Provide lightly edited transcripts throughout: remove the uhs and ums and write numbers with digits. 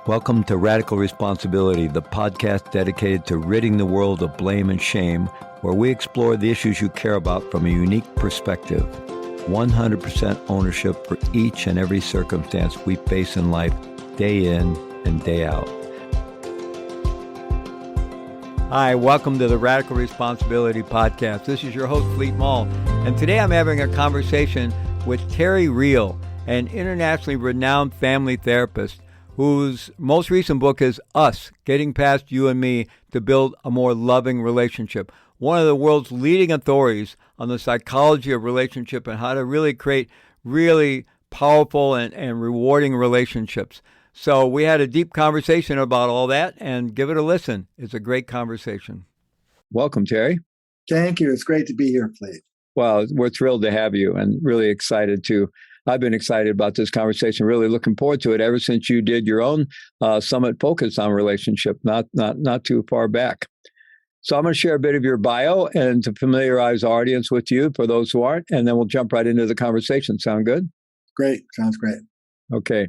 Welcome to Radical Responsibility, the podcast dedicated to ridding the world of blame and shame, where we explore the issues you care about from a unique perspective. 100% ownership for each and every circumstance we face in life, day in and day out. Hi, welcome to the Radical Responsibility podcast. This is your host, Fleet Mall, and today I'm having a conversation with Terry Real, an internationally renowned family therapist whose most recent book is Us, Getting Past You and Me to Build a More Loving Relationship. One of the world's leading authorities on the psychology of relationship and how to really create really powerful and rewarding relationships. So we had a deep conversation about all that, and give it a listen. It's a great conversation. Welcome, Terry. Thank you. It's great to be here, Fleet. Well, we're thrilled to have you and really excited to. I've been excited about this conversation, really looking forward to it ever since you did your own summit focus on relationship, not too far back. So I'm going to share a bit of your bio and to familiarize our audience with you for those who aren't, and then we'll jump right into the conversation. Sound good? Great. Sounds great. Okay.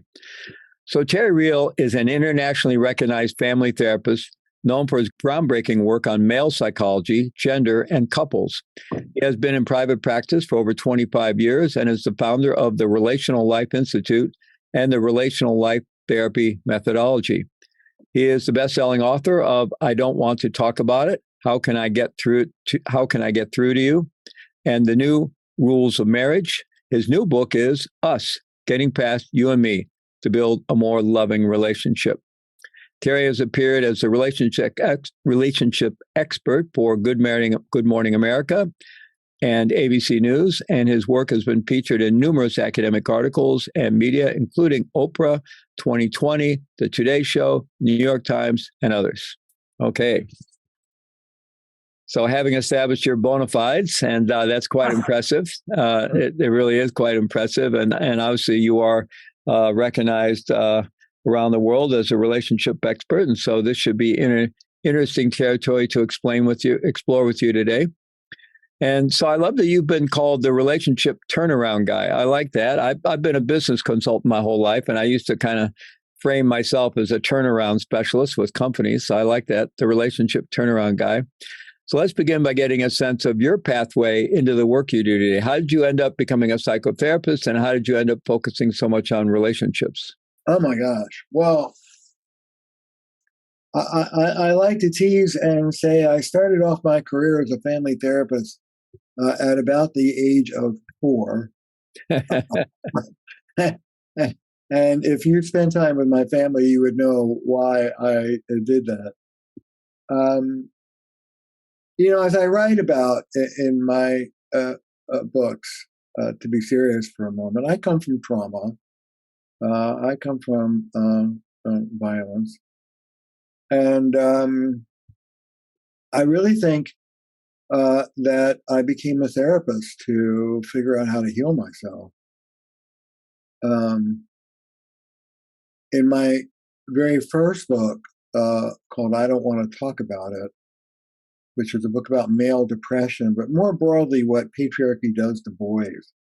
So Terry Real is an internationally recognized family therapist known for his groundbreaking work on male psychology, gender, and couples. He has been in private practice for over 25 years and is the founder of the Relational Life Institute and the Relational Life Therapy Methodology. He is the best-selling author of I Don't Want to Talk About It, How Can I Get Through to You? And The New Rules of Marriage. His new book is Us, Getting Past You and Me to Build a More Loving Relationship. Terry has appeared as a relationship expert for Good Morning America and ABC News, and his work has been featured in numerous academic articles and media, including Oprah, 2020, The Today Show, New York Times, and others. Okay. So having established your bona fides, and that's quite impressive. It really is quite impressive. And obviously you are recognized around the world as a relationship expert. And so this should be interesting territory to explore with you today. And so I love that you've been called the relationship turnaround guy. I like that. I've been a business consultant my whole life, and I used to kind of frame myself as a turnaround specialist with companies. So I like that, the relationship turnaround guy. So let's begin by getting a sense of your pathway into the work you do today. How did you end up becoming a psychotherapist, and how did you end up focusing so much on relationships? Oh my gosh. Well, I like to tease and say I started off my career as a family therapist at about the age of 4. And if you'd spent time with my family, you would know why I did that. As I write about in my books, to be serious for a moment, I come from trauma. I come from violence. And I really think that I became a therapist to figure out how to heal myself. In my very first book, called I Don't Want to Talk About It, which is a book about male depression, but more broadly what patriarchy does to boys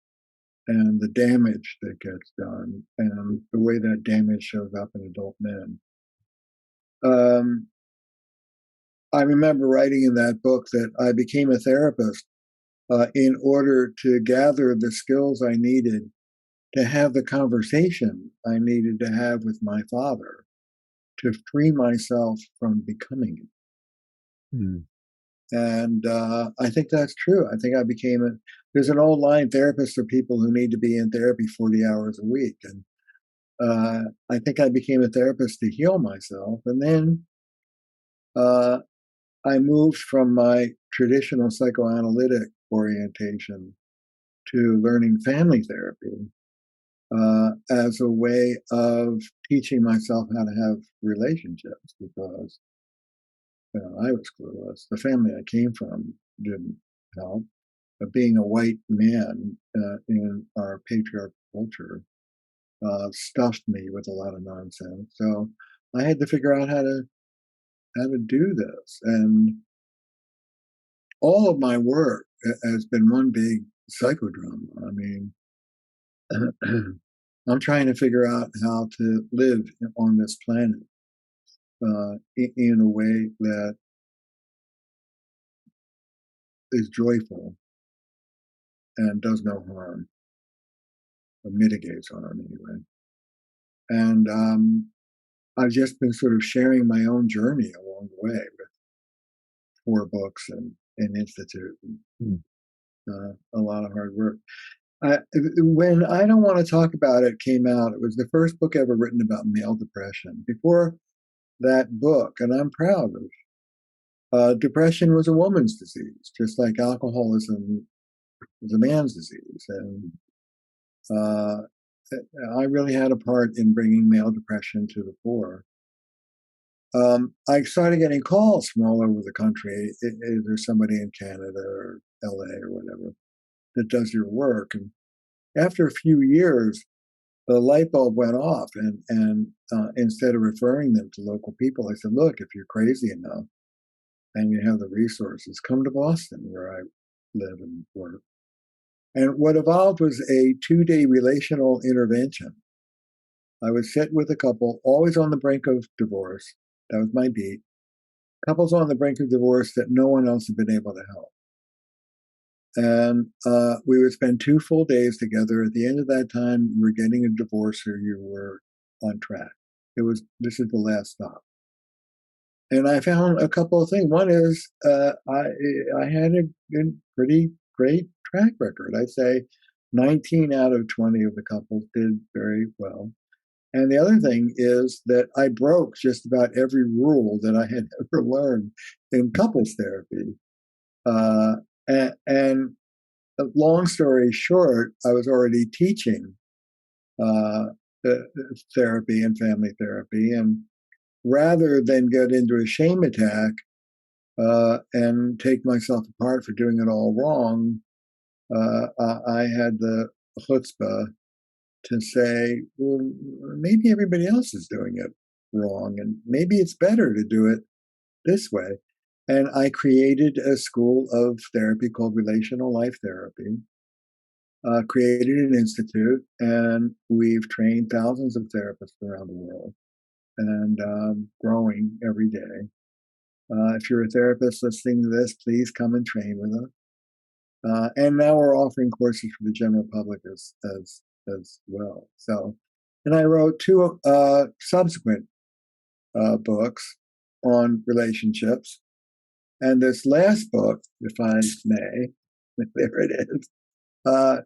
and the damage that gets done and the way that damage shows up in adult men. I remember writing in that book that I became a therapist in order to gather the skills I needed to have the conversation I needed to have with my father to free myself from becoming it. Mm. And I think that's true. I think I became there's an old line, therapists are people who need to be in therapy 40 hours a week. And I think I became a therapist to heal myself. And then I moved from my traditional psychoanalytic orientation to learning family therapy as a way of teaching myself how to have relationships, because I was clueless. The family I came from didn't help. But being a white man in our patriarchal culture stuffed me with a lot of nonsense. So I had to figure out how to do this. And all of my work has been one big psychodrama. I mean, I'm trying to figure out how to live on this planet in a way that is joyful and does no harm, or mitigates harm anyway. And I've just been sort of sharing my own journey along the way with 4 books and an institute, and, a lot of hard work. When I Don't Want to Talk About It came out, it was the first book ever written about male depression. Before that book, and I'm proud of, depression was a woman's disease, just like alcoholism is a man's disease. And uh, I really had a part in bringing male depression to the fore. I started getting calls from all over the country. Is there somebody in Canada or LA or whatever that does your work? And after a few years, the light bulb went off, and instead of referring them to local people, I said, "Look, if you're crazy enough and you have the resources, come to Boston, where I live and work." And what evolved was a 2-day relational intervention. I would sit with a couple, always on the brink of divorce. That was my beat. Couples on the brink of divorce that no one else had been able to help. And we would spend 2 full days together. At the end of that time, you were getting a divorce or you were on track. This is the last stop. And I found a couple of things. One is I had a pretty great track record. I'd say 19 out of 20 of the couples did very well. And the other thing is that I broke just about every rule that I had ever learned in couples therapy. And long story short, I was already teaching therapy and family therapy. And rather than get into a shame attack and take myself apart for doing it all wrong, I had the chutzpah to say, well, maybe everybody else is doing it wrong, and maybe it's better to do it this way. And I created a school of therapy called Relational Life Therapy, created an institute, and we've trained thousands of therapists around the world, and growing every day. If you're a therapist listening to this, please come and train with us. And now we're offering courses for the general public as well. So, and I wrote 2 subsequent books on relationships. And this last book, if I may, there it is,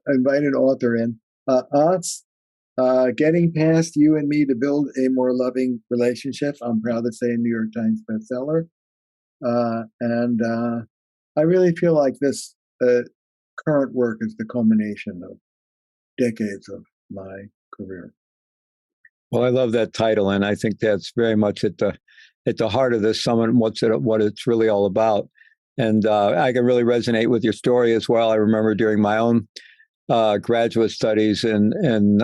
invited author in, Us, Getting Past You and Me to Build a More Loving Relationship. I'm proud to say a New York Times bestseller. And I really feel like this current work is the culmination of decades of my career. Well, I love that title, and I think that's very much at the heart of this summit, what it's really all about. And I can really resonate with your story as well. I remember during my own graduate studies in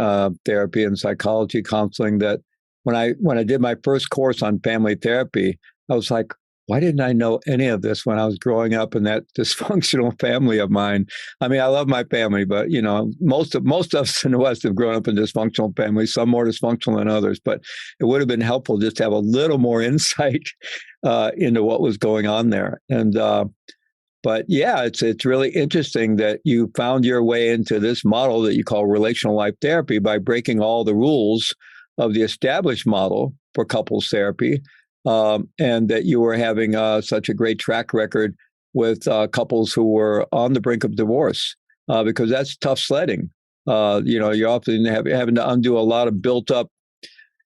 therapy and psychology counseling that when I did my first course on family therapy, I was like, why didn't I know any of this when I was growing up in that dysfunctional family of mine? I mean, I love my family, but most of us in the West have grown up in dysfunctional families, some more dysfunctional than others. But it would have been helpful just to have a little more insight into what was going on there. And but yeah, it's really interesting that you found your way into this model that you call relational life therapy by breaking all the rules of the established model for couples therapy. And that you were having such a great track record with couples who were on the brink of divorce, because that's tough sledding. You're often having to undo a lot of built up,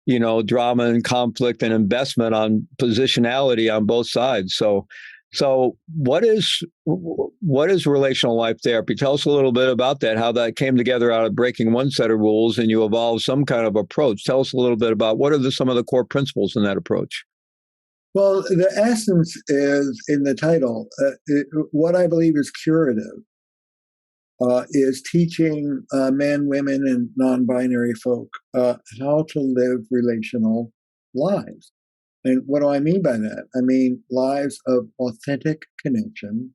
drama and conflict and investment on positionality on both sides. So what is relational life therapy? Tell us a little bit about that, how that came together out of breaking one set of rules and you evolved some kind of approach. Tell us a little bit about what are some of the core principles in that approach? Well, the essence is in the title. What I believe is curative is teaching men, women, and non-binary folk how to live relational lives. And what do I mean by that? I mean lives of authentic connection,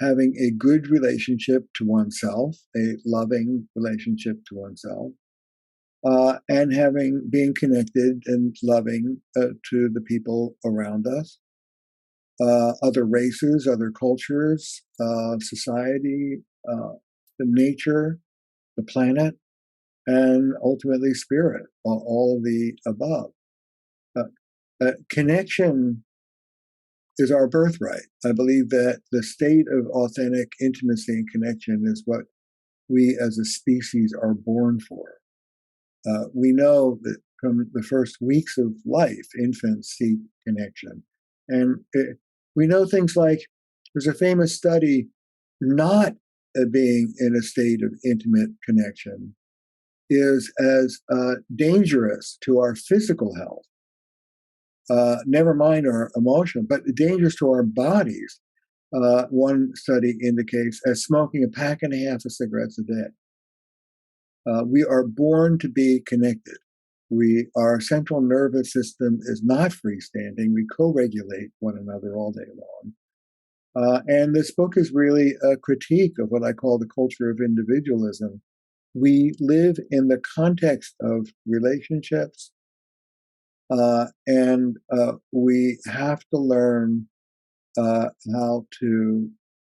having a good relationship to oneself, a loving relationship to oneself, and being connected and loving to the people around us, other races, other cultures, society, the nature, the planet, and ultimately spirit, all of the above. Connection is our birthright. I believe that the state of authentic intimacy and connection is what we as a species are born for. We know that from the first weeks of life, infants seek connection. And we know things like there's a famous study not being in a state of intimate connection is as dangerous to our physical health, never mind our emotion, but dangerous to our bodies. One study indicates as smoking a pack and a half of cigarettes a day. We are born to be connected. Our central nervous system is not freestanding. We co-regulate one another all day long. And this book is really a critique of what I call the culture of individualism. We live in the context of relationships, and we have to learn how to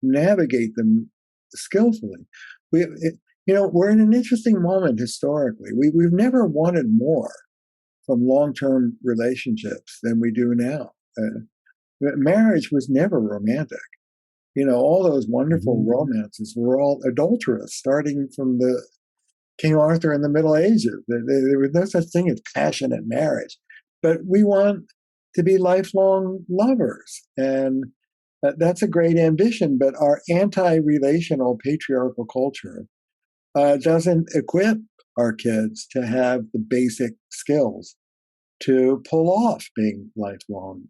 navigate them skillfully. We're in an interesting moment historically. We've never wanted more from long-term relationships than we do now. Marriage was never romantic. All those wonderful romances were all adulterous, starting from the King Arthur in the Middle Ages. There was no such thing as passionate marriage. But we want to be lifelong lovers. And that's a great ambition. But our anti-relational patriarchal culture doesn't equip our kids to have the basic skills to pull off being lifelong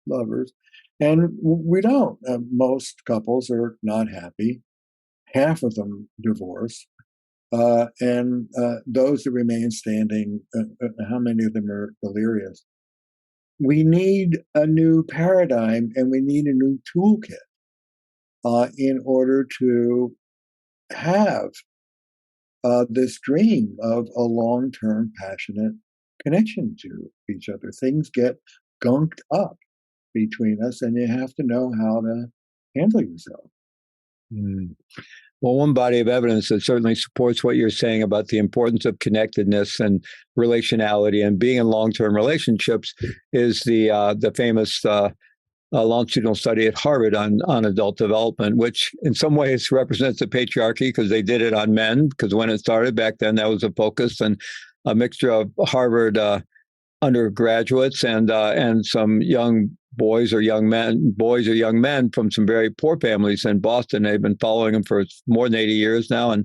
lovers. And we don't. Most couples are not happy. Half of them divorce. And those that remain standing, how many of them are delirious? We need a new paradigm and we need a new toolkit in order to have this dream of a long-term passionate connection to each other. Things get gunked up between us and you have to know how to handle yourself. Well, one body of evidence that certainly supports what you're saying about the importance of connectedness and relationality and being in long-term relationships is the famous longitudinal study at Harvard on adult development, which in some ways represents the patriarchy because they did it on men, because when it started back then, that was a focus, and a mixture of Harvard undergraduates and some young boys or young men from some very poor families in Boston. They've been following them for more than 80 years now,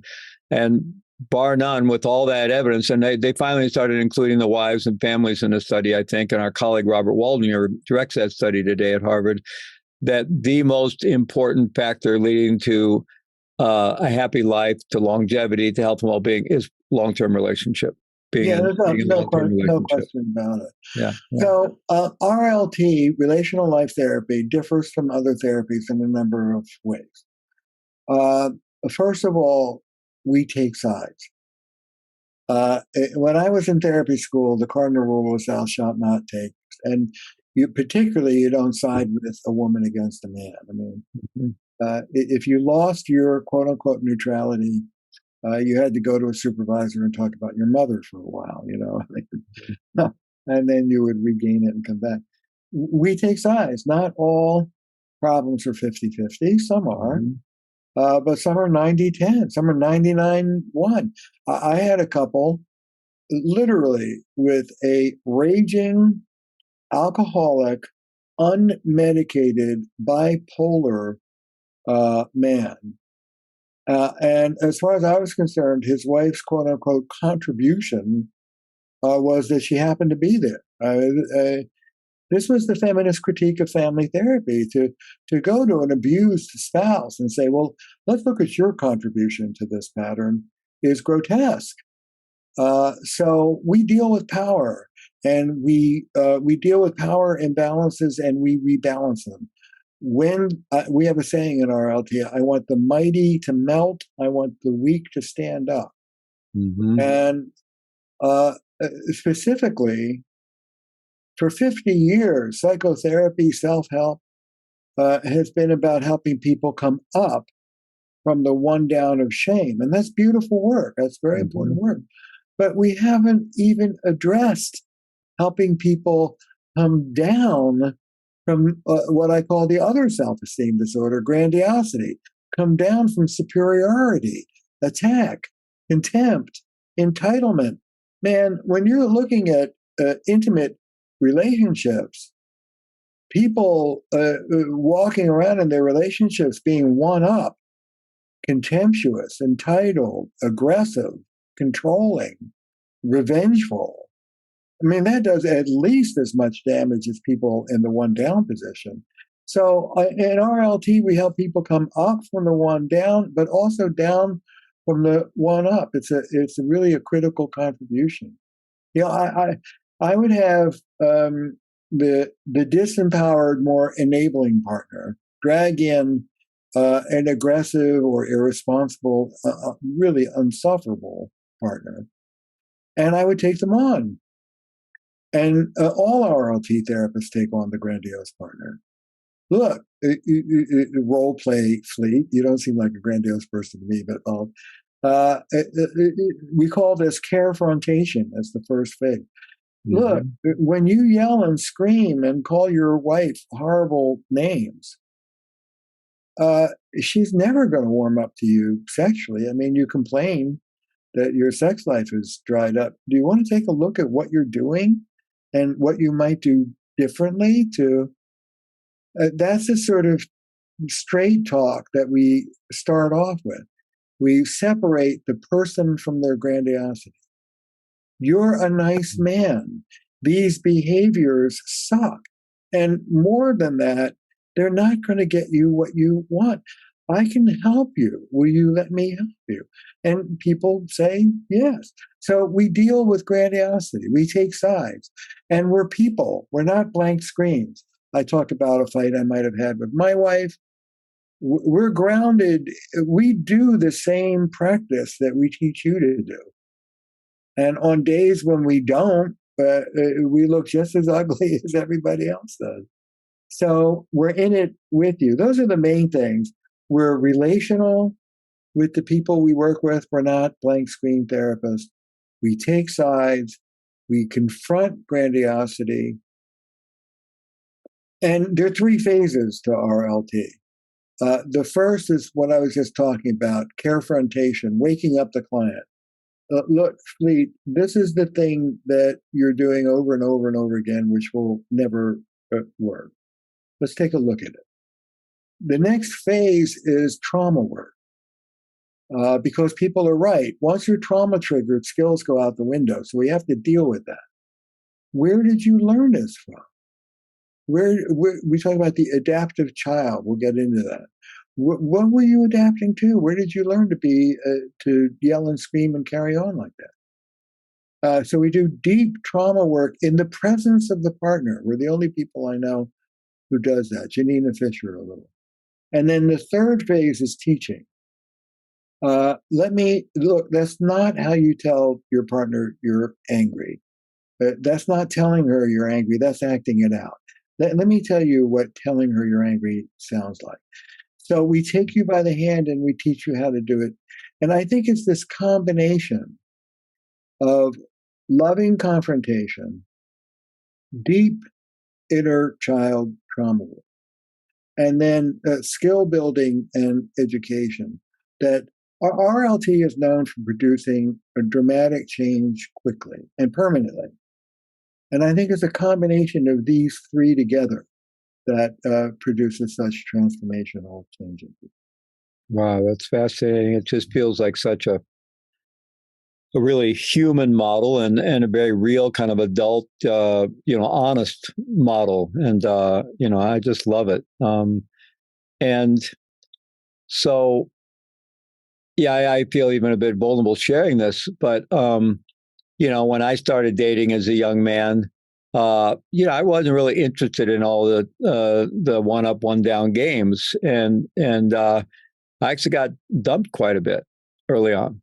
and bar none, with all that evidence, and they finally started including the wives and families in the study, I think, and our colleague Robert Waldner directs that study today at Harvard, that the most important factor leading to a happy life, to longevity, to health and well-being is long-term relationship. There's no question about it. Yeah. So RLT, relational life therapy, differs from other therapies in a number of ways. First of all, we take sides. When I was in therapy school, the cardinal rule was thou shalt not take. And you don't side with a woman against a man. I mean, if you lost your quote-unquote neutrality, you had to go to a supervisor and talk about your mother for a while, and then you would regain it and come back. We take sides. Not all problems are 50-50. Some are. But some are 90-10. Some are 99-1. I had a couple literally with a raging, alcoholic, unmedicated, bipolar man. And as far as I was concerned, his wife's quote-unquote contribution was that she happened to be there. This was the feminist critique of family therapy, to go to an abused spouse and say, well, let's look at your contribution to this pattern, is grotesque. So we deal with power, and we deal with power imbalances, and we rebalance them. When we have a saying in RLT, I want the mighty to melt, I want the weak to stand up. And Uh, Specifically, for 50 years, psychotherapy, self-help has been about helping people come up from the one down of shame. And that's beautiful work. That's very important work. But we haven't even addressed helping people come down from what I call the other self-esteem disorder, grandiosity, come down from superiority, attack, contempt, entitlement. Man, when you're looking at intimate relationships, people walking around in their relationships being one up, contemptuous, entitled, aggressive, controlling, revengeful. I mean, that does at least as much damage as people in the one down position. So in RLT, we help people come up from the one down, but also down from the one up. It's really a critical contribution. You know, I would have the disempowered, more enabling partner drag in an aggressive or irresponsible, really unsufferable partner, and I would take them on. And all RLT therapists take on the grandiose partner. Look, role play fleet. You don't seem like a grandiose person to me, but we call this carefrontation as the first phase. Look, when you yell and scream and call your wife horrible names, she's never going to warm up to you sexually. I mean, you complain that your sex life is dried up. Do you want to take a look at what you're doing and what you might do differently to that's a sort of straight talk that we start off with. We separate the person from their grandiosity. You're a nice man. These behaviors suck. And more than that, they're not going to get you what you want. I can help you. Will you let me help you? And people say yes. So we deal with grandiosity. We take sides. And we're people. We're not blank screens. I talked about a fight I might have had with my wife. We're grounded. We do the same practice that we teach you to do. And on days when we don't, we look just as ugly as everybody else does. So we're in it with you. Those are the main things. We're relational with the people we work with. We're not blank screen therapists. We take sides. We confront grandiosity. And there are three phases to RLT. The first is what I was just talking about, carefrontation, waking up the client. Look, Fleet, this is the thing that you're doing over and over and over again, which will never work. Let's take a look at it. The next phase is trauma work. Because people are right. Once you're trauma triggered, skills go out the window. So we have to deal with that. Where did you learn this from? We talk about the adaptive child. We'll get into that. What were you adapting to? Where did you learn to yell and scream and carry on like that? So we do deep trauma work in the presence of the partner. We're the only people I know who does that. Janina Fisher a little. And then the third phase is teaching. That's not how you tell your partner you're angry. That's not telling her you're angry. That's acting it out. Let me tell you what telling her you're angry sounds like. So we take you by the hand and we teach you how to do it. And I think it's this combination of loving confrontation, deep inner child trauma work, and then skill building and education that RLT is known for producing a dramatic change quickly and permanently. And I think it's a combination of these three together that produces such transformational changes. Wow, that's fascinating. It just feels like such a really human model and a very real kind of adult, honest model. And, I just love it. And so, yeah, I feel even a bit vulnerable sharing this, but, when I started dating as a young man, I wasn't really interested in all the one up, one down games. And I actually got dumped quite a bit early on.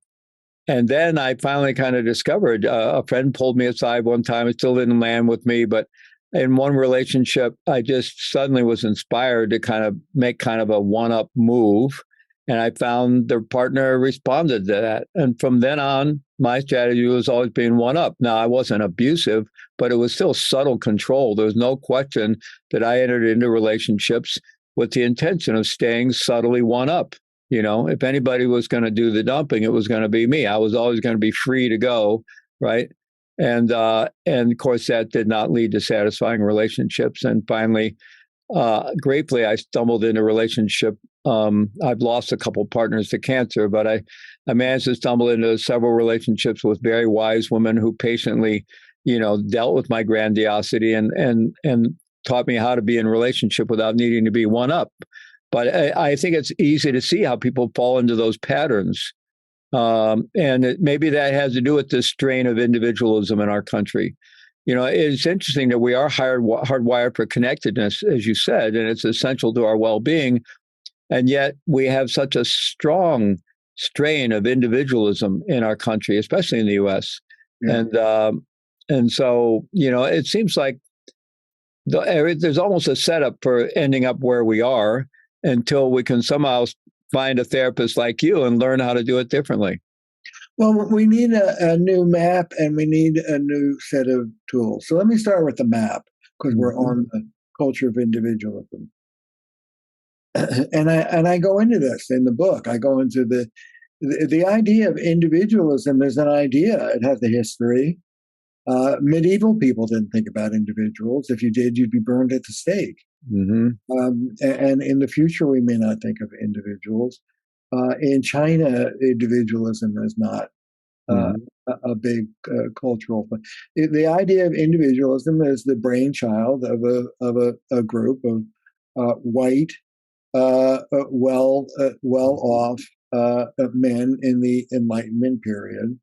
And then I finally kind of discovered a friend pulled me aside one time. It still didn't land with me, but in one relationship, I just suddenly was inspired to kind of make kind of a one-up move. And I found the partner responded to that. And from then on, my strategy was always being one up. Now, I wasn't abusive, but it was still subtle control. There was no question that I entered into relationships with the intention of staying subtly one up. You know, if anybody was going to do the dumping, it was going to be me. I was always going to be free to go, right? And of course, that did not lead to satisfying relationships. And finally, gratefully, I stumbled into a relationship. I've lost a couple partners to cancer, but I managed to stumble into several relationships with very wise women who patiently, dealt with my grandiosity and taught me how to be in relationship without needing to be one up. But I think it's easy to see how people fall into those patterns. Maybe that has to do with this strain of individualism in our country. It's interesting that we are hardwired for connectedness, as you said, and it's essential to our well-being. And yet we have such a strong strain of individualism in our country, especially in the U.S. Yeah. And so, it seems like there's almost a setup for ending up where we are until we can somehow find a therapist like you and learn how to do it differently. Well, we need a new map and we need a new set of tools. So let me start with the map because we're on the culture of individualism. And I go into this in the book. I go into the idea of individualism is an idea. It has a history. Medieval people didn't think about individuals. If you did, you'd be burned at the stake. Mm-hmm. And in the future, we may not think of individuals. In China, individualism is not a big cultural thing. The idea of individualism is the brainchild of a group of white, well-off men in the Enlightenment period.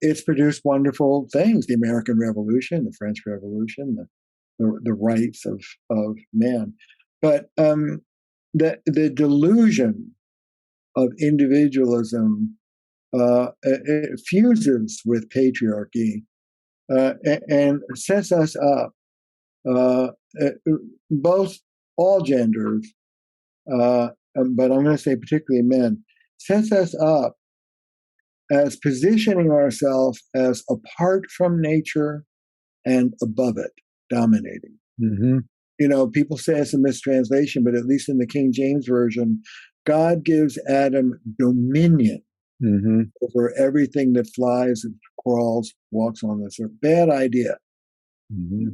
It's produced wonderful things: the American Revolution, the French Revolution, the rights of man. But the delusion of individualism it fuses with patriarchy and sets us up, both all genders, but I'm going to say particularly men, sets us up as positioning ourselves as apart from nature and above it, dominating. Mm-hmm. People say it's a mistranslation, but at least in the King James Version, God gives Adam dominion over everything that flies and crawls, walks on this earth. Bad idea. Mm-hmm.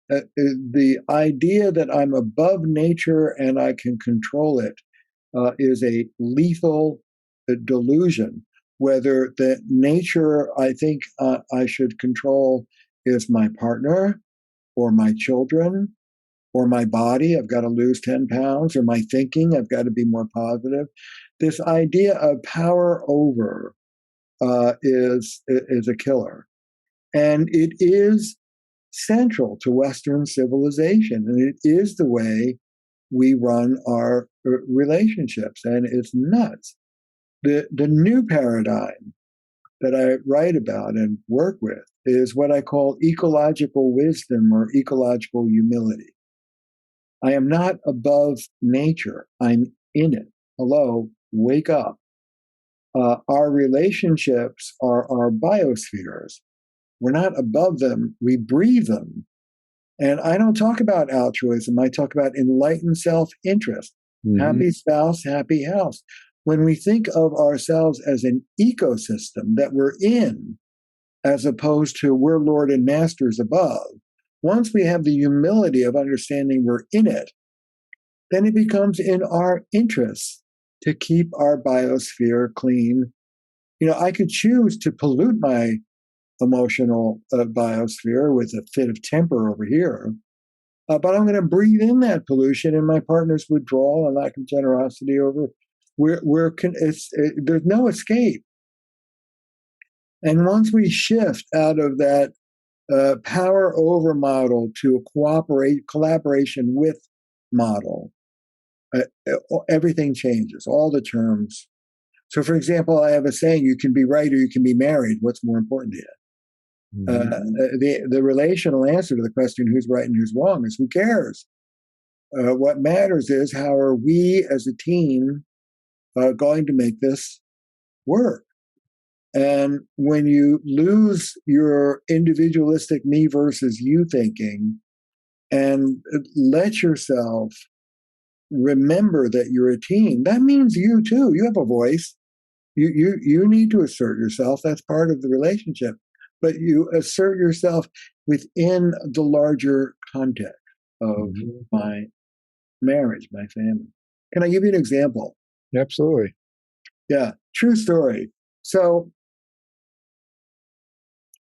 The idea that I'm above nature and I can control it is a lethal delusion. Whether the nature I think I should control is my partner or my children or my body, I've got to lose 10 pounds, or my thinking, I've got to be more positive. This idea of power over is a killer. And it is central to Western civilization. And it is the way we run our relationships. And it's nuts. The new paradigm that I write about and work with is what I call ecological wisdom or ecological humility. I am not above nature. I'm in it. Hello, wake up. Our relationships are our biospheres. We're not above them. We breathe them. And I don't talk about altruism. I talk about enlightened self-interest. Mm-hmm. Happy spouse, happy house. When we think of ourselves as an ecosystem that we're in, as opposed to we're Lord and Masters above, once we have the humility of understanding we're in it, then it becomes in our interest to keep our biosphere clean. I could choose to pollute my emotional biosphere with a fit of temper over here, but I'm going to breathe in that pollution and my partner's withdrawal and lack of generosity over. There's no escape. And once we shift out of that power over model to a collaboration with model, everything changes. All the terms So, for example, I have a saying: you can be right or you can be married. What's more important to you? The relational answer to the question who's right and who's wrong is who cares? What matters is how are we as a team going to make this work? And when you lose your individualistic me versus you thinking and let yourself remember that you're a team, that means you too. You have a voice. You need to assert yourself. That's part of the relationship. But you assert yourself within the larger context of my marriage, my family. Can I give you an example? Absolutely. Yeah, true story. So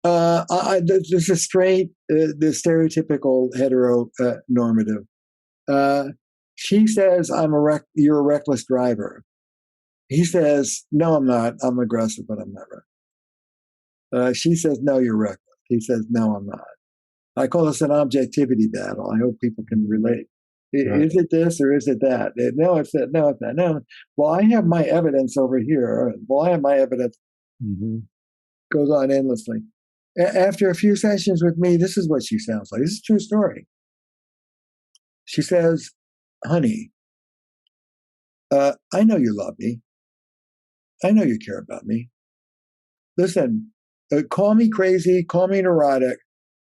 this is straight, the stereotypical heteronormative. She says, you're a reckless driver. He says, no, I'm not. I'm aggressive, but I'm not reckless. She says, no, you're reckless. He says, no, I'm not. I call this an objectivity battle. I hope people can relate. Right. Is it this or is it that? No, it's that. No, it's that. No. Well, I have my evidence over here. Well, I have my evidence. Goes on endlessly. After a few sessions with me, this is what she sounds like. This is a true story. She says, honey, I know you love me. I know you care about me. Listen, call me crazy, call me neurotic,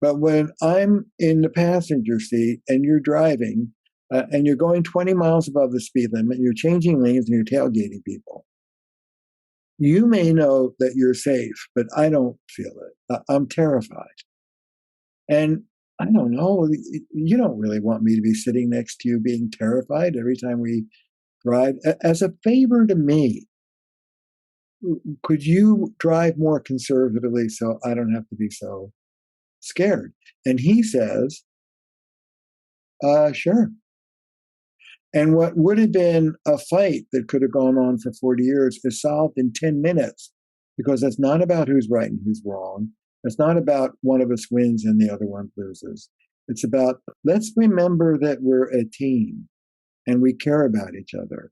but when I'm in the passenger seat and you're driving and you're going 20 miles above the speed limit, you're changing lanes and you're tailgating people, you may know that you're safe, but I don't feel it. I'm terrified. And I don't know, you don't really want me to be sitting next to you being terrified every time we drive. As a favor to me, could you drive more conservatively so I don't have to be so scared? And he says, sure. And what would have been a fight that could have gone on for 40 years is solved in 10 minutes, because it's not about who's right and who's wrong. It's not about one of us wins and the other one loses. It's about, let's remember that we're a team and we care about each other.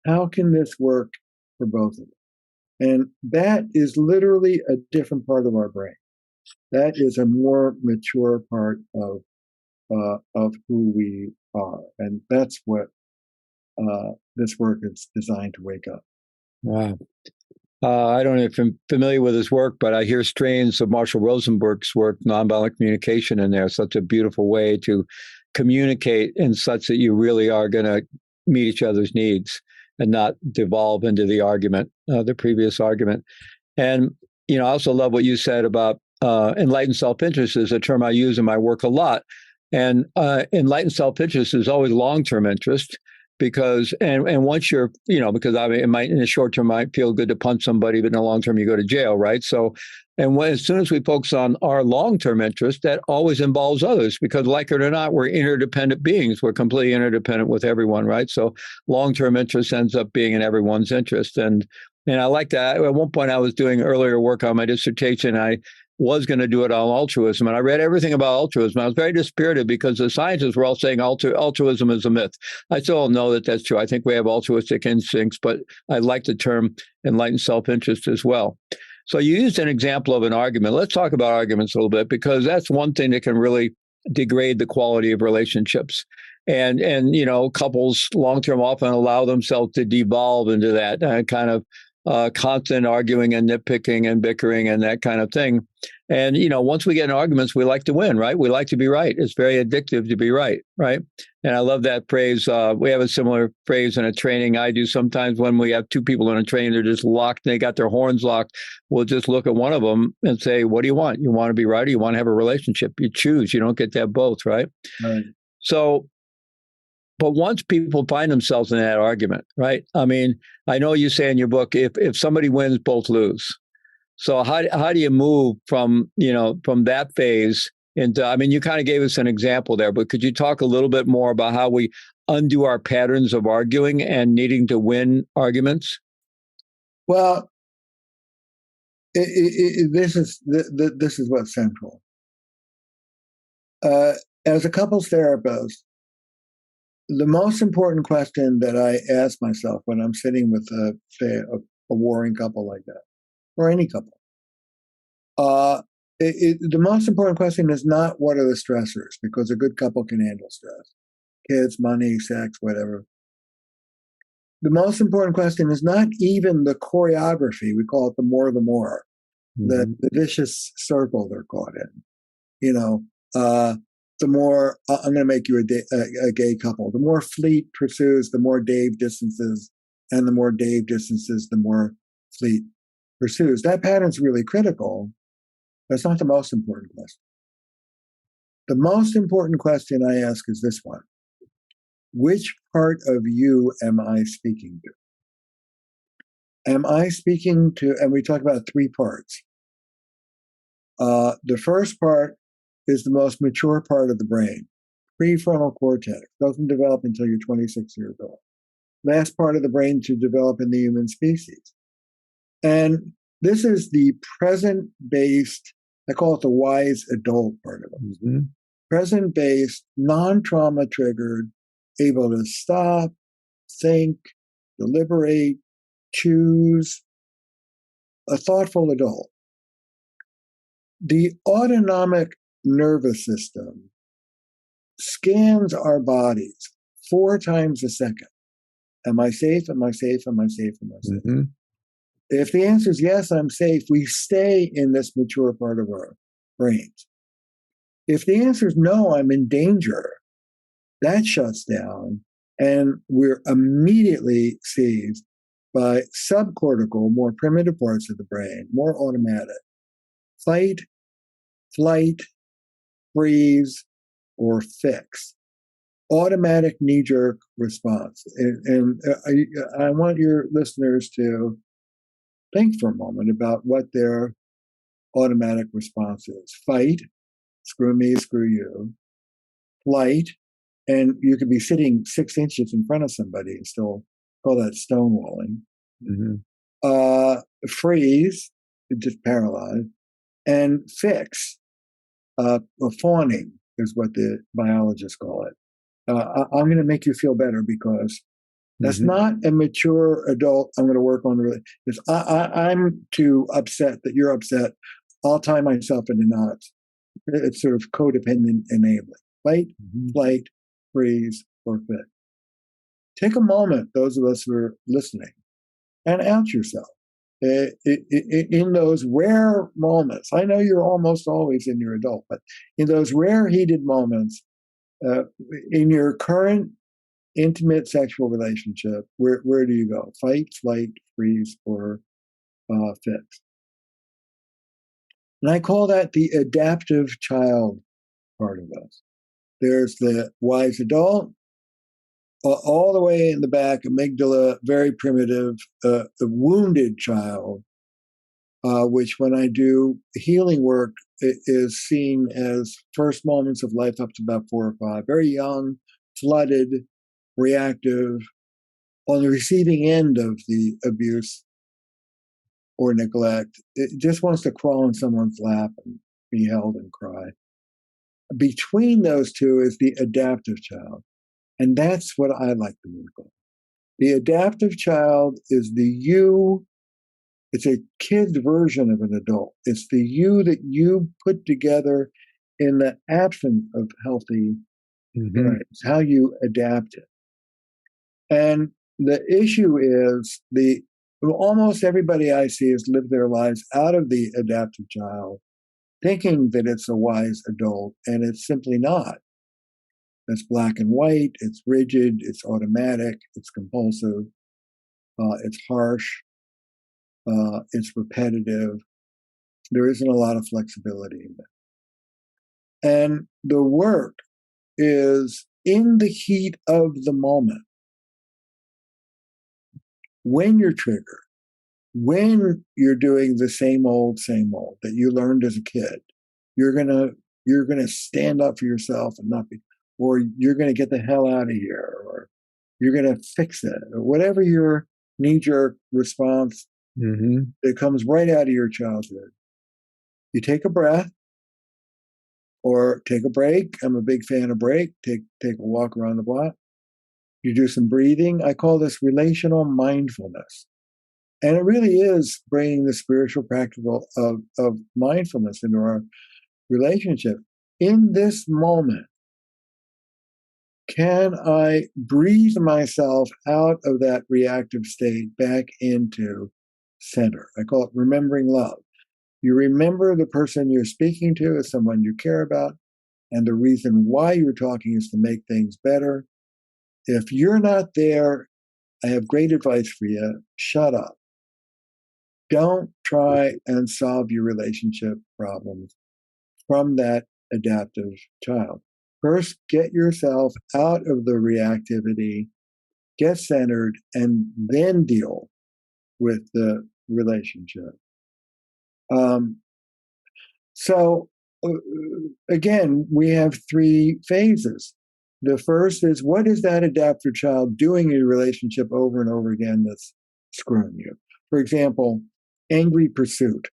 How can this work for both of us? And that is literally a different part of our brain. That is a more mature part of who we are. And that's what this work is designed to wake up. Wow. I don't know if I'm familiar with his work, but I hear strains of Marshall Rosenberg's work, nonviolent communication, in there. Such a beautiful way to communicate in such that you really are going to meet each other's needs and not devolve into the argument, the previous argument. And, I also love what you said about enlightened self-interest is a term I use in my work a lot. And enlightened self-interest is always long-term interest. Because and once you're, because it might in the short term might feel good to punch somebody, but in the long term you go to jail, right? So, as soon as we focus on our long-term interest, that always involves others, because like it or not, we're interdependent beings. We're completely interdependent with everyone, right? So, long-term interest ends up being in everyone's interest, and I like that. At one point, I was doing earlier work on my dissertation. I was going to do it on altruism. And I read everything about altruism. I was very dispirited because the scientists were all saying altruism is a myth. I still don't know that that's true. I think we have altruistic instincts, but I like the term enlightened self-interest as well. So you used an example of an argument. Let's talk about arguments a little bit, because that's one thing that can really degrade the quality of relationships. And couples long-term often allow themselves to devolve into that kind of constant arguing and nitpicking and bickering and that kind of thing. And, once we get in arguments, we like to win, right? We like to be right. It's very addictive to be right, right? And I love that phrase. We have a similar phrase in a training I do sometimes when we have two people in a training, they're just locked, they got their horns locked. We'll just look at one of them and say, what do you want? You want to be right or you want to have a relationship? You choose. You don't get to have both, right? Right. So, but once people find themselves in that argument, right? I mean, I know you say in your book, if somebody wins, both lose. So how do you move from that phase into, I mean, you kind of gave us an example there, but could you talk a little bit more about how we undo our patterns of arguing and needing to win arguments? Well, this is what's central. As a couples therapist, the most important question that I ask myself when I'm sitting with, say, a a warring couple like that, or any couple. The most important question is not what are the stressors, because a good couple can handle stress. Kids, money, sex, whatever. The most important question is not even the choreography. We call it the more, the vicious circle they're caught in. You know, the more I'm going to make you a gay couple. The more Fleet pursues, the more Dave distances, and the more Dave distances, the more Fleet pursues. That pattern's really critical. That's not the most important question. The most important question I ask is this one: which part of you am I speaking to? Am I speaking to, and we talk about three parts. The first part is the most mature part of the brain. Prefrontal cortex doesn't develop until you're 26 years old. Last part of the brain to develop in the human species. And this is the present-based, I call it the wise adult part of it. Mm-hmm. Present-based, non-trauma triggered, able to stop, think, deliberate, choose, a thoughtful adult. The autonomic nervous system scans our bodies 4 times a second. Am I safe? Am I safe? Am I safe? Am I safe? Mm-hmm. If the answer is yes, I'm safe, we stay in this mature part of our brains. If the answer is no, I'm in danger, that shuts down, and we're immediately seized by subcortical, more primitive parts of the brain, more automatic. Fight, flight, freeze, or fix. Automatic knee-jerk response. And I want your listeners to think for a moment about what their automatic response is. Fight, screw me, screw you. Flight, and you could be sitting 6 inches in front of somebody and still call that stonewalling. Mm-hmm. Freeze, just paralyzed. And fix, fawning is what the biologists call it. I'm going to make you feel better because that's not a mature adult. I'm going to work on the relationship. I'm too upset that you're upset. I'll tie myself into knots. It's sort of codependent enabling. Fight, flight, freeze, or fit. Take a moment, those of us who are listening, and out yourself. In those rare moments, I know you're almost always in your adult, but in those rare heated moments, in your current intimate sexual relationship, where do you go? Fight, flight, freeze, or fix? And I call that the adaptive child part of us. There's the wise adult, all the way in the back, amygdala, very primitive, the wounded child, which when I do healing work, it is seen as first moments of life up to about 4 or 5, very young, flooded, reactive, on the receiving end of the abuse or neglect. It just wants to crawl in someone's lap and be held and cry. Between those two is the adaptive child. And that's what I like to call. The adaptive child is the you. It's a kid version of an adult. It's the you that you put together in the absence of healthy parents, how you adapt it. And the issue is almost everybody I see has lived their lives out of the adaptive child, thinking that it's a wise adult, and it's simply not. It's black and white, it's rigid, it's automatic, it's compulsive, it's harsh, it's repetitive. There isn't a lot of flexibility in it. And the work is in the heat of the moment. When you're triggered, when you're doing the same old that you learned as a kid, you're gonna stand up for yourself and not be, or you're gonna get the hell out of here, or you're gonna fix it, or whatever your knee-jerk response that comes right out of your childhood. You take a breath, or take a break. I'm a big fan of break. Take a walk around the block. You do some breathing. I call this relational mindfulness. And it really is bringing the spiritual practical of mindfulness into our relationship. In this moment, can I breathe myself out of that reactive state back into center? I call it remembering love. You remember the person you're speaking to as someone you care about, and the reason why you're talking is to make things better. If you're not there, I have great advice for you. Shut up. Don't try and solve your relationship problems from that adaptive child. First, get yourself out of the reactivity, get centered, and then deal with the relationship. Um, so, uh, again, we have three phases. The first is, what is that adaptive child doing in your relationship over and over again that's screwing you? For example, angry pursuit.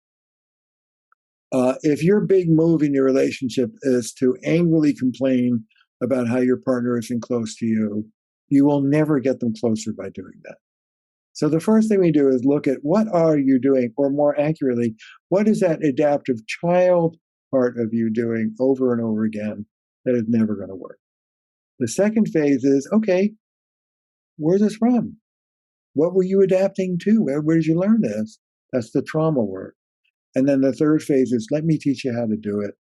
If your big move in your relationship is to angrily complain about how your partner isn't close to you, you will never get them closer by doing that. So the first thing we do is look at what are you doing, or more accurately, what is that adaptive child part of you doing over and over again that is never going to work. The second phase is, okay, where's this from? What were you adapting to? Where did you learn this? That's the trauma work. And then the third phase is, let me teach you how to do it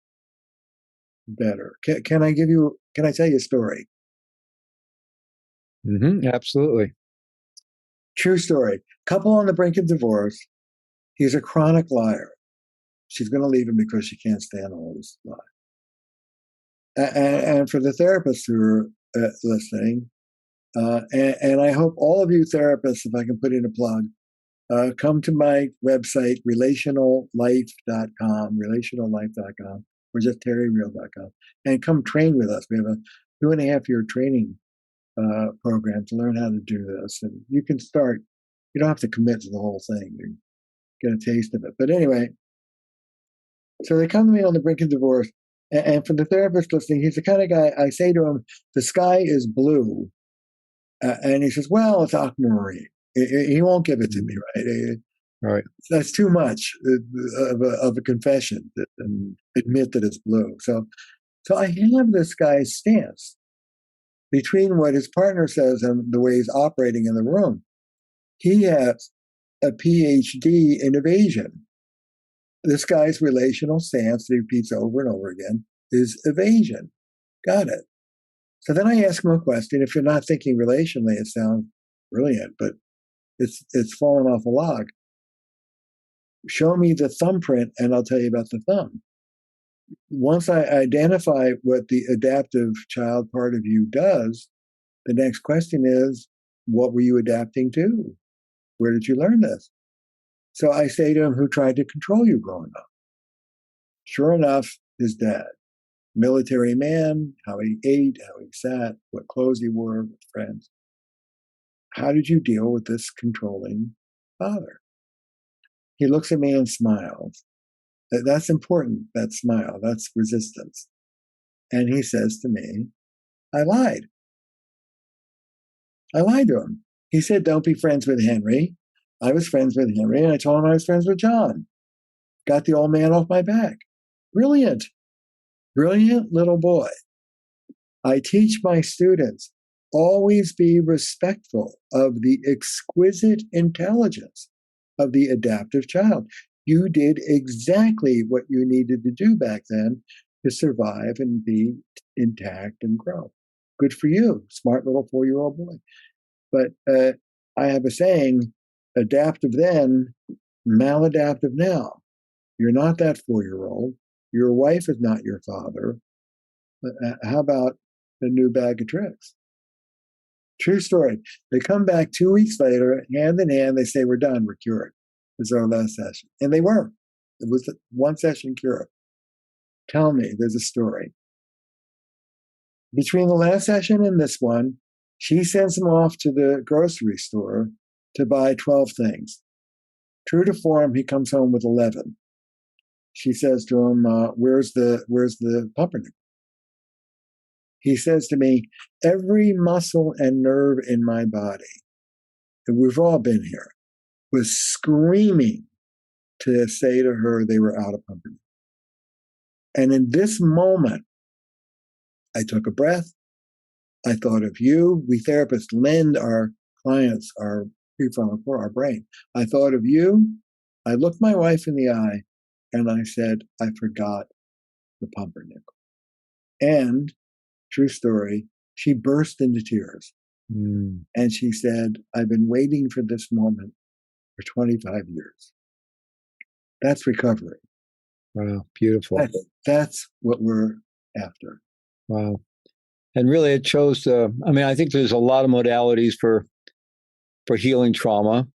better. Can I tell you a story? Absolutely. True story. Couple on the brink of divorce. He's a chronic liar. She's going to leave him because she can't stand all this lie. And for the therapists who are listening, and I hope all of you therapists, if I can put in a plug, come to my website, relationallife.com, or just terryreal.com, and come train with us. We have a 2.5-year training program to learn how to do this. And you can start, you don't have to commit to the whole thing. You get a taste of it. But anyway, so they come to me on the brink of divorce. And for the therapist listening, he's the kind of guy, I say to him, the sky is blue. And he says, well, it's aquamarine. He won't give it to me, right? Right. That's too much of a confession to admit that it's blue. So I have this guy's stance between what his partner says and the way he's operating in the room. He has a PhD in evasion. This guy's relational stance that he repeats over and over again is evasion. Got it. So then I ask him a question. If you're not thinking relationally, it sounds brilliant, but it's fallen off a log. Show me the thumbprint and I'll tell you about the thumb. Once I identify what the adaptive child part of you does, the next question is, what were you adapting to? Where did you learn this? So I say to him, who tried to control you growing up? Sure enough, his dad. Military man, how he ate, how he sat, what clothes he wore, with friends. How did you deal with this controlling father? He looks at me and smiles. That's important, that smile. That's resistance. And he says to me, I lied. I lied to him. He said, don't be friends with Henry. I was friends with Henry, and I told him I was friends with John. Got the old man off my back. Brilliant. Brilliant little boy. I teach my students, always be respectful of the exquisite intelligence of the adaptive child. You did exactly what you needed to do back then to survive and be intact and grow. Good for you, smart little 4-year-old boy. But I have a saying, adaptive then, maladaptive now. You're not that 4-year-old. Your wife is not your father. How about a new bag of tricks? True story. They come back 2 weeks later, hand in hand. They say, we're done. We're cured. This is our last session. And they were. It was a 1-session cure. Tell me, there's a story. Between the last session and this one, she sends him off to the grocery store to buy 12 things. True to form, he comes home with 11. She says to him, where's the pumpernickel? He says to me, every muscle and nerve in my body, and we've all been here, was screaming to say to her they were out of pumping. And in this moment, I took a breath. I thought of you. We therapists lend our clients our prefrontal cortex, our brain. I thought of you. I looked my wife in the eye and I said, I forgot the pumpernickel. And true story, she burst into tears. And she said, I've been waiting for this moment for 25 years. That's recovery. Wow, beautiful. That's what we're after. Wow. And really it shows, I think there's a lot of modalities for healing trauma,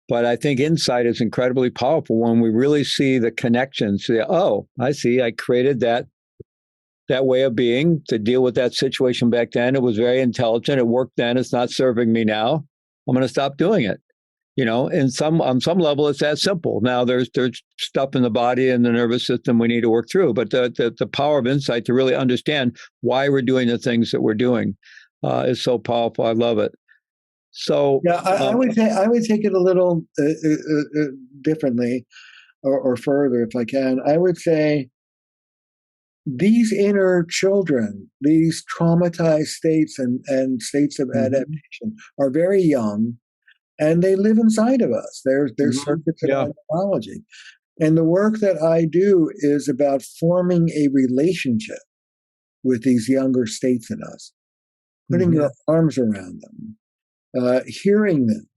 but I think insight is incredibly powerful when we really see the connections. Oh, I see, I created that way of being to deal with that situation back then. It was very intelligent. It worked then. It's not serving me now. I'm going to stop doing it. On some level, it's that simple. Now there's stuff in the body and the nervous system we need to work through, but the power of insight to really understand why we're doing the things that we're doing is so powerful. I love it. So yeah, I would take it a little differently or further if I can. I would say these inner children, these traumatized states and states of adaptation are very young. And they live inside of us. There's circuits of our neurology. And the work that I do is about forming a relationship with these younger states in us, putting your arms around them, hearing them,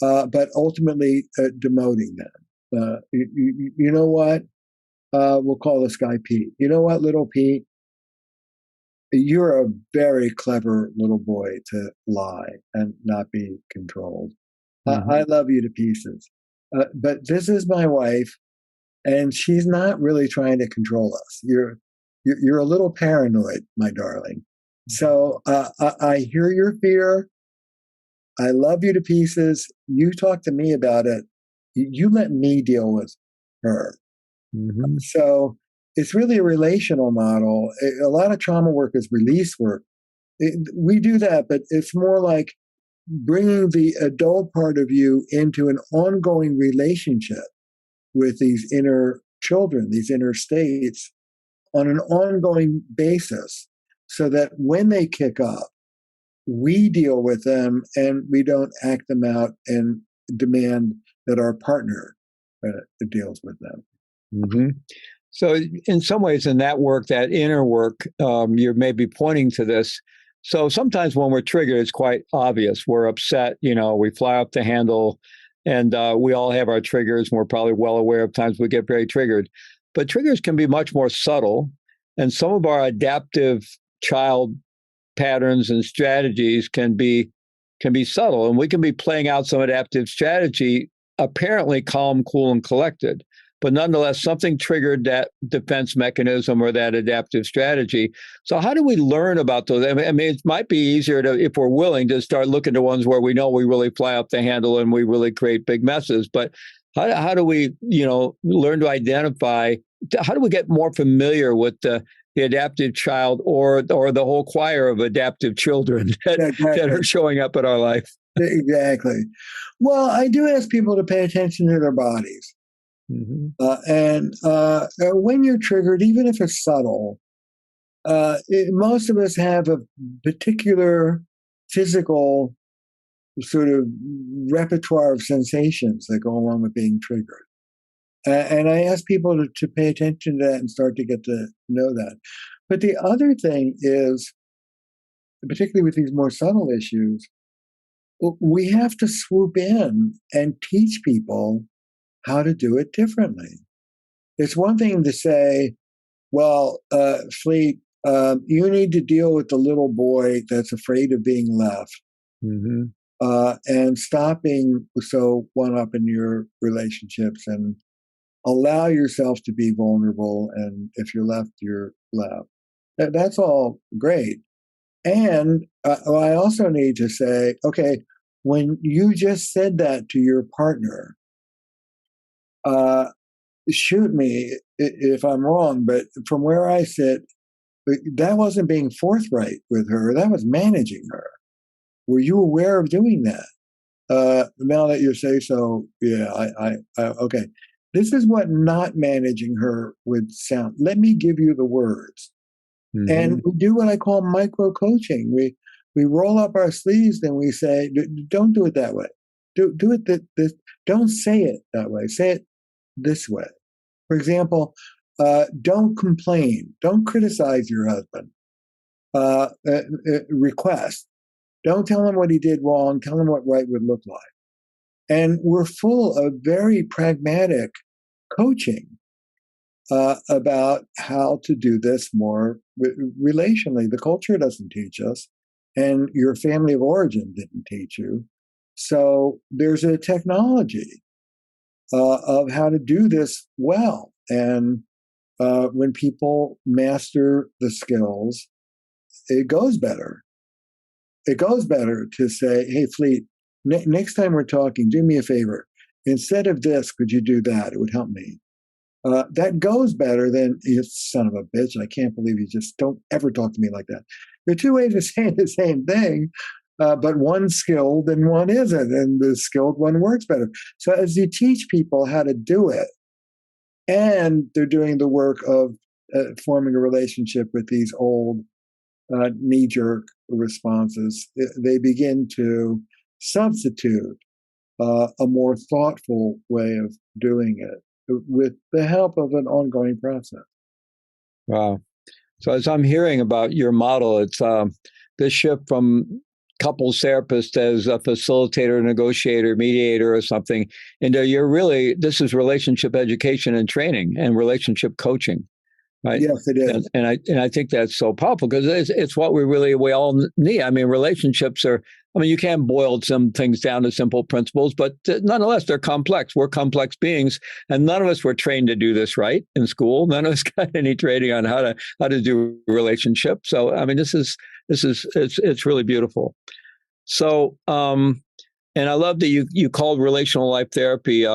but ultimately demoting them. You know what? We'll call this guy Pete. You know what, little Pete? You're a very clever little boy to lie and not be controlled. I love you to pieces. But this is my wife, and she's not really trying to control us. You're a little paranoid, my darling. So I hear your fear. I love you to pieces. You talk to me about it. You let me deal with her. So it's really a relational model. A lot of trauma work is release work. We do that, but it's more like bringing the adult part of you into an ongoing relationship with these inner children, these inner states, on an ongoing basis, so that when they kick up, we deal with them and we don't act them out and demand that our partner deals with them. So in some ways, in that work, that inner work, you're maybe pointing to this. So sometimes when we're triggered, it's quite obvious. We're upset, we fly up the handle, and we all have our triggers, and we're probably well aware of times we get very triggered. But triggers can be much more subtle, and some of our adaptive child patterns and strategies can be subtle, and we can be playing out some adaptive strategy, apparently calm, cool, and collected. But nonetheless, something triggered that defense mechanism or that adaptive strategy. So how do we learn about those? I mean, it might be easier to, if we're willing, to start looking to ones where we know we really fly up the handle and we really create big messes. But how do we, learn to identify? How do we get more familiar with the adaptive child or the whole choir of adaptive children that are showing up in our life? Exactly. Well, I do ask people to pay attention to their bodies. And when you're triggered, even if it's subtle, most of us have a particular physical sort of repertoire of sensations that go along with being triggered. And I ask people to pay attention to that and start to get to know that. But the other thing is, particularly with these more subtle issues, we have to swoop in and teach people how to do it differently. It's one thing to say, well, Fleet, you need to deal with the little boy that's afraid of being left and stop being so one up in your relationships and allow yourself to be vulnerable. And if you're left, you're left. That's all great. And I also need to say, okay, when you just said that to your partner, shoot me if I'm wrong, but from where I sit, that wasn't being forthright with her. That was managing her. Were you aware of doing that? Now that you say so, yeah, okay. This is what not managing her would sound. Let me give you the words. And we do what I call micro coaching. We roll up our sleeves and we say, don't do it that way. Do it this. Don't say it that way. Say it this way. For example, don't complain. Don't criticize your husband. Request. Don't tell him what he did wrong. Tell him what right would look like. And we're full of very pragmatic coaching about how to do this more relationally. The culture doesn't teach us, and your family of origin didn't teach you. So there's a technology of how to do this well. And when people master the skills, it goes better. It goes better to say, hey, Fleet, next time we're talking, do me a favor. Instead of this, could you do that? It would help me. That goes better than, you son of a bitch, I can't believe you just don't ever talk to me like that. There are two ways of saying the same thing, but one's skilled and one isn't, and the skilled one works better. So as you teach people how to do it, and they're doing the work of forming a relationship with these old knee-jerk responses, they begin to substitute a more thoughtful way of doing it with the help of an ongoing process. Wow. So as I'm hearing about your model, it's this shift from couples therapist as a facilitator, negotiator, mediator or something, into this is relationship education and training and relationship coaching. Right. Yes, it is. And I think that's so powerful because it's what we all need. I mean, relationships you can't boil some things down to simple principles, but nonetheless, they're complex. We're complex beings, and none of us were trained to do this right in school. None of us got any training on how to do relationships. So, I mean, it's really beautiful. So, and I love that you called relational life therapy.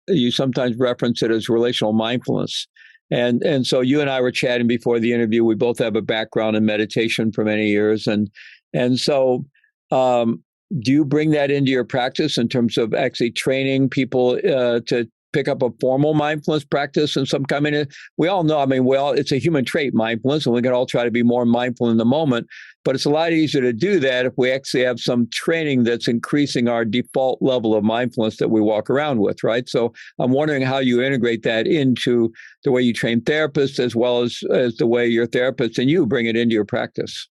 You sometimes reference it as relational mindfulness. And so you and I were chatting before the interview. We both have a background in meditation for many years. And so do you bring that into your practice in terms of actually training people to pick up a formal mindfulness practice and some kind of, we all know, it's a human trait, mindfulness, and we can all try to be more mindful in the moment, but it's a lot easier to do that if we actually have some training that's increasing our default level of mindfulness that we walk around with, right? So I'm wondering how you integrate that into the way you train therapists as well as the way your therapists and you bring it into your practice.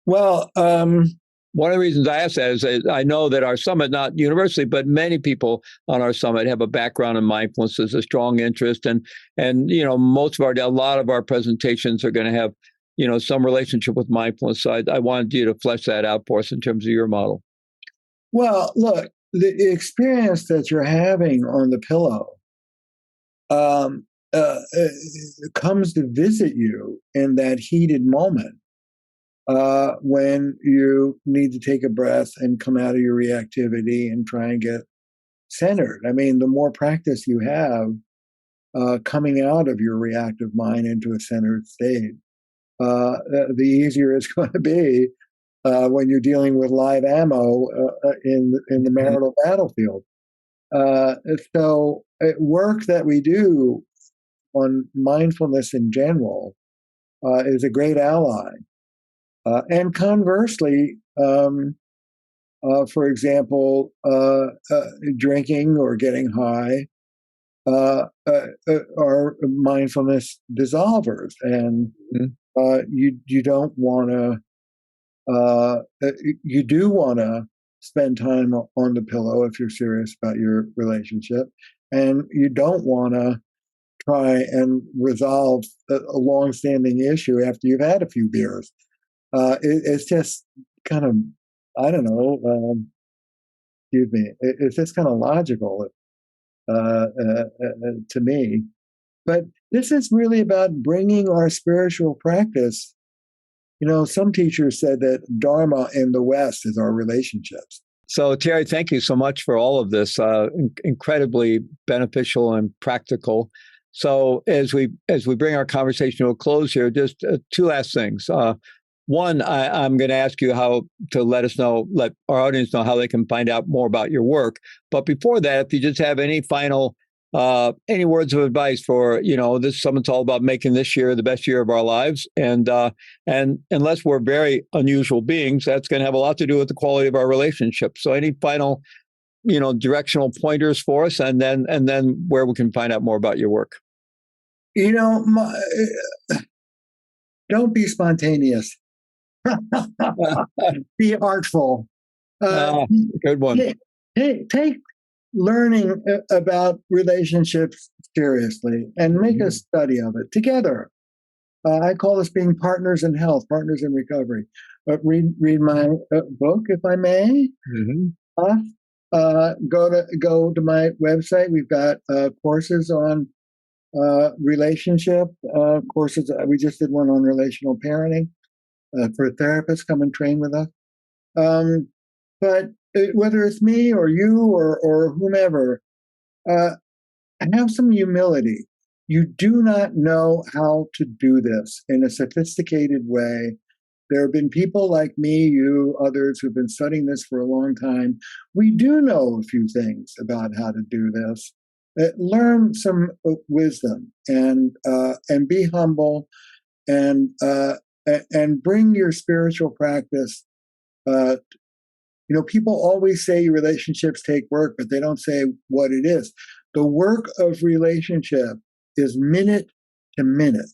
Well, one of the reasons I ask that is I know that our summit, not universally, but many people on our summit have a background in mindfulness, there's a strong interest, and a lot of our presentations are going to have some relationship with mindfulness. So I wanted you to flesh that out for us in terms of your model. Well, look, the experience that you're having on the pillow comes to visit you in that heated moment. When you need to take a breath and come out of your reactivity and try and get centered. I mean, the more practice you have coming out of your reactive mind into a centered state, the easier it's going to be when you're dealing with live ammo in the marital battlefield. So work that we do on mindfulness in general is a great ally. And conversely, for example, drinking or getting high are mindfulness dissolvers, and you don't want to. You do want to spend time on the pillow if you're serious about your relationship, and you don't want to try and resolve a long-standing issue after you've had a few beers. It's just kind of, I don't know, excuse me, it's just kind of logical to me. But this is really about bringing our spiritual practice. Some teachers said that Dharma in the West is our relationships. So, Terry, thank you so much for all of this. Incredibly beneficial and practical. So as we bring our conversation to a close here, just two last things. One, I'm going to ask you how to let our audience know how they can find out more about your work. But before that, if you just have any final, any words of advice for, this summit's all about making this year the best year of our lives. And unless we're very unusual beings, that's going to have a lot to do with the quality of our relationship. So any final, directional pointers for us, and then where we can find out more about your work. Don't be spontaneous. Be artful. Good one. Take learning about relationships seriously and make a study of it together. I call this being partners in health, partners in recovery. Read my book, if I may. Go to my website. We've got courses on relationship courses. We just did one on relational parenting for therapists. Come and train with us. But whether it's me or you or whomever, have some humility. You do not know how to do this in a sophisticated way. There have been people like me, you, others who've been studying this for a long time. We do know a few things about how to do this. Learn some wisdom and be humble and bring your spiritual practice. People always say relationships take work, but they don't say what it is. The work of relationship is minute to minute.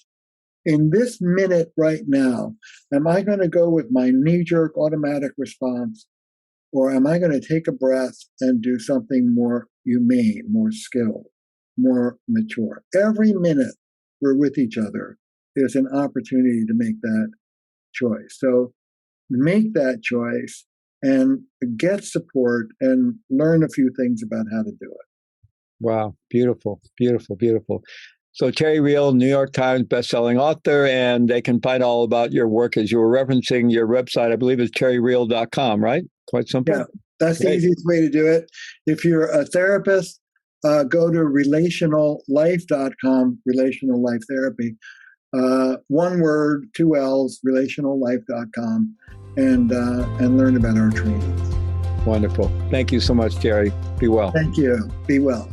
In this minute right now, am I going to go with my knee-jerk automatic response, or am I going to take a breath and do something more humane, more skilled, more mature? Every minute we're with each other is an opportunity to make that choice. So make that choice and get support and learn a few things about how to do it. Wow. Beautiful, beautiful, beautiful. So Terry Real, New York Times bestselling author, and they can find all about your work, as you were referencing your website, I believe is terryreal.com, right? Quite simple. Yeah, that's the easiest way to do it. If you're a therapist, go to relationallife.com, relational life therapy. One word, 2 L's, relationallife.com, and learn about our trainings. Wonderful. Thank you so much, Terry. Be well. Thank you. Be well.